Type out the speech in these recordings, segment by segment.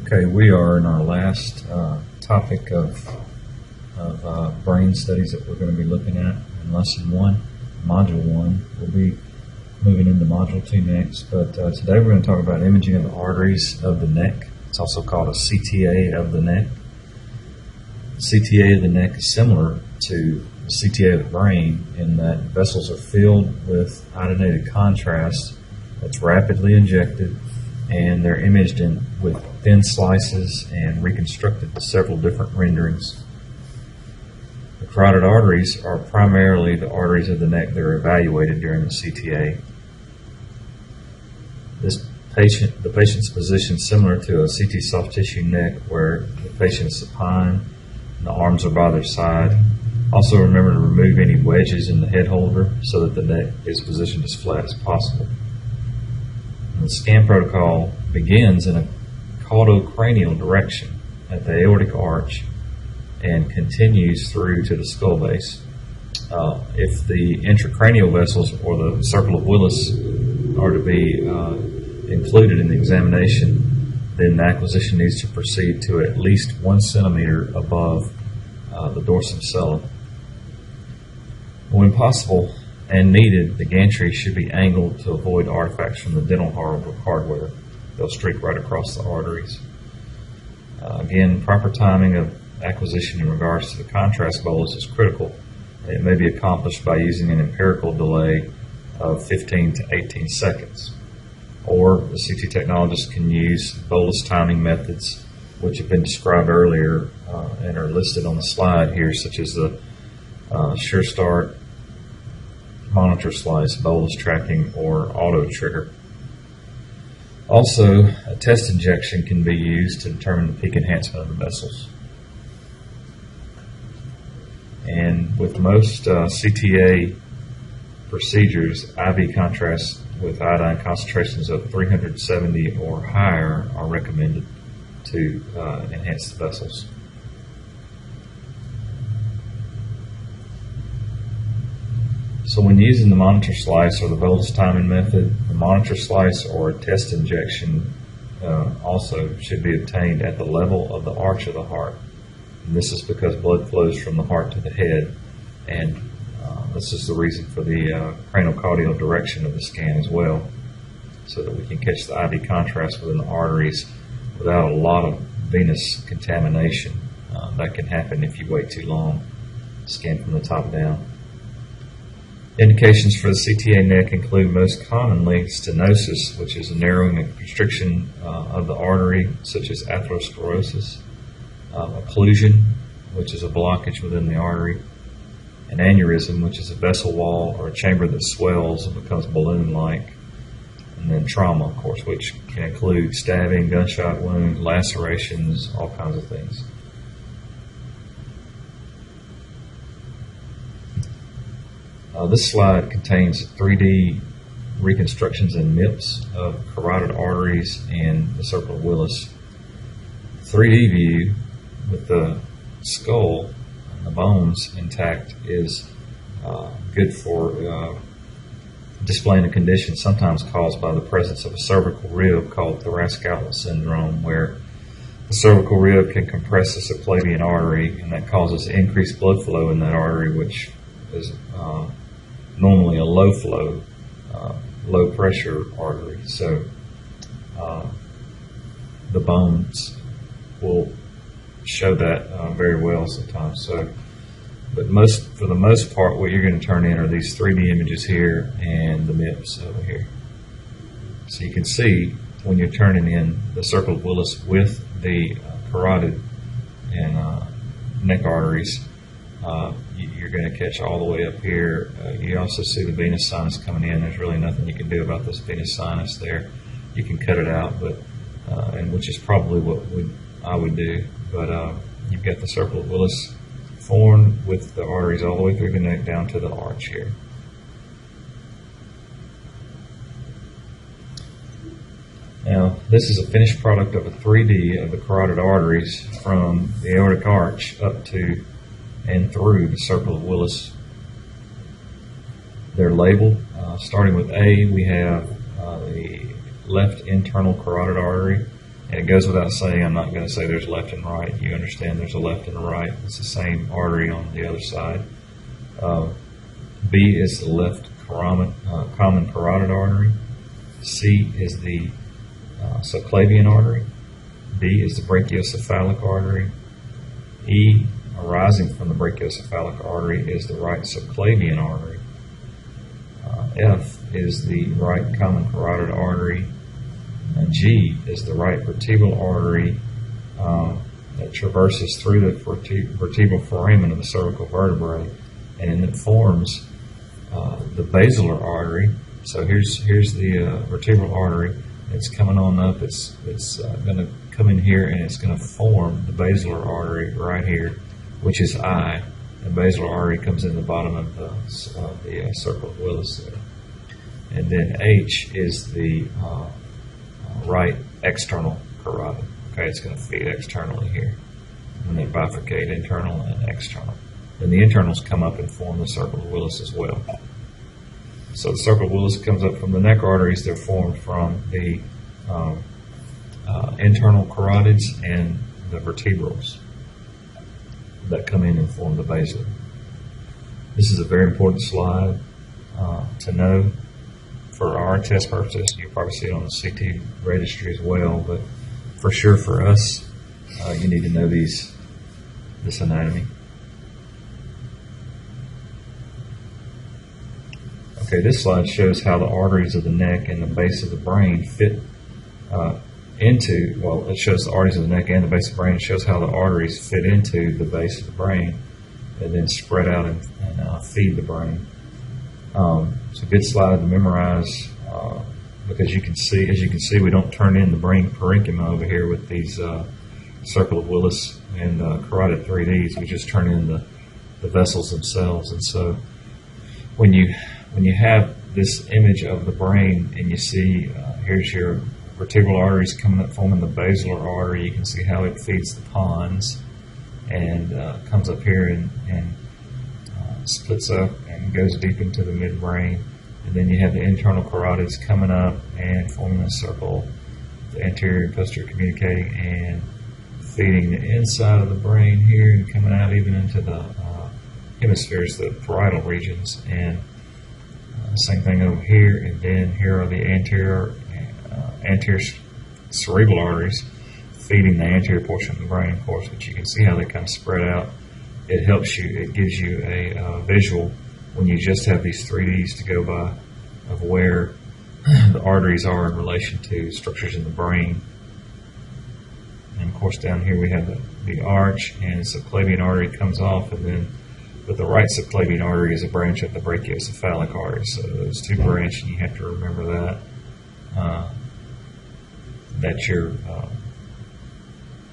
Okay, we are in our last topic of brain studies that we're going to be looking at in Lesson 1, Module 1. We'll be moving into Module 2 next, but today we're going to talk about imaging of the arteries of the neck. It's also called a CTA of the neck. The CTA of the neck is similar to the CTA of the brain in that vessels are filled with iodinated contrast that's rapidly injected, and they're imaged with thin slices and reconstructed to several different renderings. The carotid arteries are primarily the arteries of the neck that are evaluated during the CTA. The patient's position is similar to a CT soft tissue neck, where the patient is supine and the arms are by their side. Also remember to remove any wedges in the head holder so that the neck is positioned as flat as possible. The scan protocol begins in a caudocranial direction at the aortic arch and continues through to the skull base. If the intracranial vessels or the circle of Willis are to be included in the examination, then the acquisition needs to proceed to at least 1 centimeter above the dorsum cella. When possible and needed, the gantry should be angled to avoid artifacts from the dental hardware. They'll streak right across the arteries. Again, proper timing of acquisition in regards to the contrast bolus is critical. It may be accomplished by using an empirical delay of 15 to 18 seconds. Or the CT technologist can use bolus timing methods, which have been described earlier and are listed on the slide here, such as the Sure Start, monitor slice, bolus tracking, or auto trigger. Also, a test injection can be used to determine the peak enhancement of the vessels. And with most CTA procedures, IV contrast with iodine concentrations of 370 or higher are recommended to enhance the vessels. So when using the monitor slice or the bolus timing method, the monitor slice or a test injection also should be obtained at the level of the arch of the heart. And this is because blood flows from the heart to the head, and this is the reason for the craniocaudal direction of the scan as well, so that we can catch the IV contrast within the arteries without a lot of venous contamination. That can happen if you wait too long. Scan from the top down. Indications for the CTA neck include most commonly stenosis, which is a narrowing and constriction of the artery, such as atherosclerosis, occlusion, which is a blockage within the artery, an aneurysm, which is a vessel wall or a chamber that swells and becomes balloon-like, and then trauma, of course, which can include stabbing, gunshot wounds, lacerations, all kinds of things. This slide contains 3D reconstructions and MIPS of carotid arteries and the circle of Willis. 3D view with the skull and the bones intact is good for displaying a condition sometimes caused by the presence of a cervical rib called thoracic outlet syndrome, where the cervical rib can compress the subclavian artery, and that causes increased blood flow in that artery, which is normally a low flow, low pressure artery. So the bones will show that very well sometimes. So, but for the most part, what you're going to turn in are these 3D images here and the MIPS over here. So you can see when you're turning in the circle of Willis with the carotid and neck arteries, you're going to catch all the way up here. You also see the venous sinus coming in. There's really nothing you can do about this venous sinus there. You can cut it out, but and which is probably what I would do. But you've got the circle of Willis formed with the arteries all the way through the neck down to the arch here. Now, this is a finished product of a 3D of the carotid arteries from the aortic arch up to and through the circle of Willis. They're labeled. Starting with A, we have the left internal carotid artery. And it goes without saying, I'm not going to say there's left and right. You understand there's a left and a right. It's the same artery on the other side. B is the left common carotid artery. C is the subclavian artery. D is the brachiocephalic artery. E, arising from the brachiocephalic artery, is the right subclavian artery. F is the right common carotid artery. And G is the right vertebral artery that traverses through the vertebral foramen of the cervical vertebrae, and it forms the basilar artery. So here's the vertebral artery. It's coming on up. It's going to come in here, and it's going to form the basilar artery right here, which is I. The basilar artery comes in the bottom of the circle of Willis there. And then H is the right external carotid. Okay, it's going to feed externally here. And they bifurcate internal and external. Then the internals come up and form the circle of Willis as well. So the circle of Willis comes up from the neck arteries. They're formed from the internal carotids and the vertebrals that come in and form the basilar. This is a very important slide to know for our test purposes. You'll probably see it on the CT registry as well, but for sure for us, you need to know this anatomy. Okay, this slide shows how the arteries of the neck and the base of the brain fit it shows the arteries of the neck and the base of the brain. It shows how the arteries fit into the base of the brain and then spread out and feed the brain. It's a good slide to memorize because as you can see, we don't turn in the brain parenchyma over here with these circle of Willis and carotid 3Ds. We just turn in the vessels themselves. And so when you have this image of the brain and you see here's your vertebral arteries coming up, forming the basilar artery, you can see how it feeds the pons and comes up here and splits up and goes deep into the midbrain. And then you have the internal carotids coming up and forming a circle, the anterior and posterior communicating and feeding the inside of the brain here and coming out even into the hemispheres, the parietal regions. And same thing over here. And then here are the anterior cerebral arteries feeding the anterior portion of the brain, of course, but you can see how they kind of spread out. It helps you, it gives you a visual when you just have these 3Ds to go by of where the arteries are in relation to structures in the brain. And of course down here we have the arch, and the subclavian artery comes off, and then but the right subclavian artery is a branch of the brachiocephalic artery. So those two branch, and you have to remember that. That your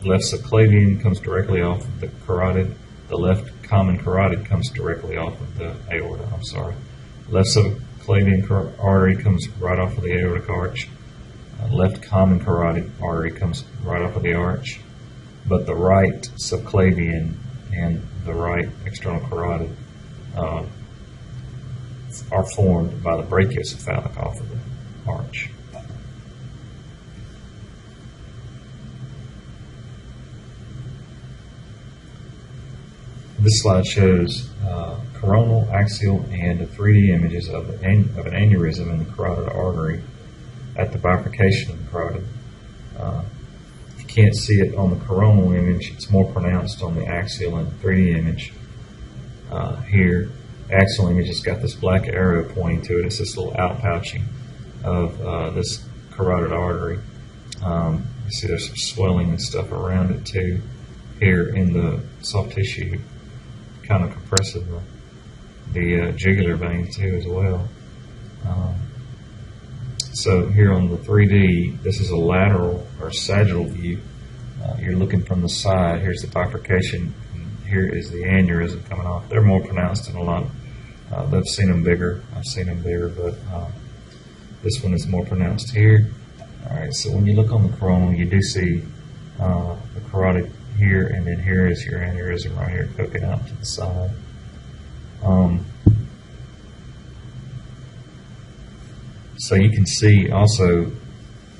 left subclavian comes directly off of the carotid. The left common carotid comes directly off of the aorta. Left subclavian artery comes right off of the aortic arch. Left common carotid artery comes right off of the arch. But the right subclavian and the right external carotid are formed by the brachiocephalic off of the arch. This slide shows coronal, axial, and 3D images of an aneurysm in the carotid artery at the bifurcation of the carotid. You can't see it on the coronal image. It's more pronounced on the axial and 3D image. Here, the axial image has got this black arrow pointing to it. It's this little outpouching of this carotid artery. You see there's some swelling and stuff around it too. Here in the soft tissue, kind of compressing the jugular vein too as well. So here on the 3D, this is a lateral or sagittal view. You're looking from the side. Here's the bifurcation. And here is the aneurysm coming off. They're more pronounced in a lot. They've seen them bigger. I've seen them bigger, but this one is more pronounced here. All right. So when you look on the coronal, you do see the carotid here, and then here is your aneurysm right here poking out to the side. So you can see also,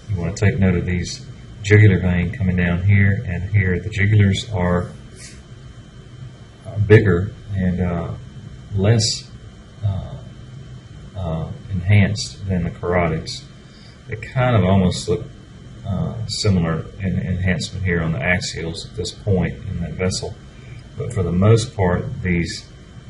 you want to take note of these jugular vein coming down here and here. The jugulars are bigger and less enhanced than the carotids. They kind of almost look similar in enhancement here on the axials at this point in that vessel. But for the most part, these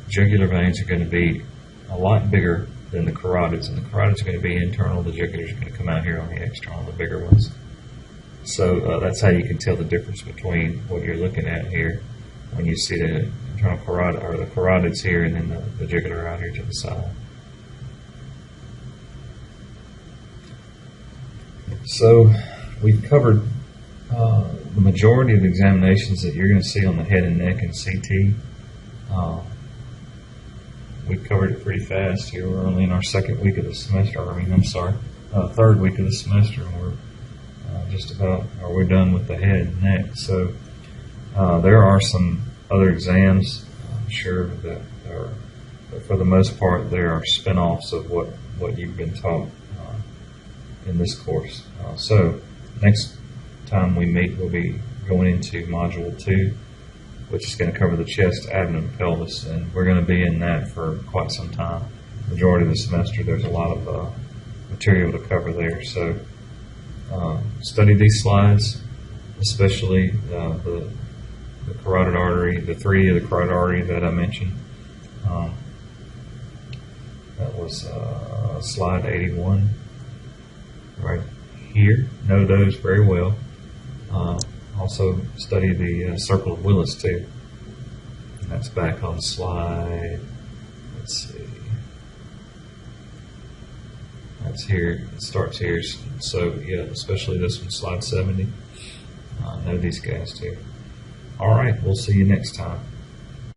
jugular veins are going to be a lot bigger than the carotids, and the carotids are going to be internal. The jugulars are going to come out here on the external, the bigger ones. So that's how you can tell the difference between what you're looking at here when you see the internal carotid, or the carotids here, and then the jugular out here to the side. So we've covered the majority of the examinations that you're going to see on the head and neck and CT. We've covered it pretty fast here. We're only in our second week of the semester. Third week of the semester, and we're we're done with the head and neck. So there are some other exams, I'm sure, that are, but for the most part, there are spin-offs of what you've been taught in this course. So next time we meet, we'll be going into Module 2, which is going to cover the chest, abdomen, pelvis, and we're going to be in that for quite some time. Majority of the semester, there's a lot of material to cover there. So study these slides, especially the carotid artery, the three of the carotid artery that I mentioned. That was slide 81 right here. Know those very well. Also study the circle of Willis too. And that's back on slide, let's see, that's here, it starts here. So yeah, especially this one, slide 70. Know these guys too. All right, we'll see you next time.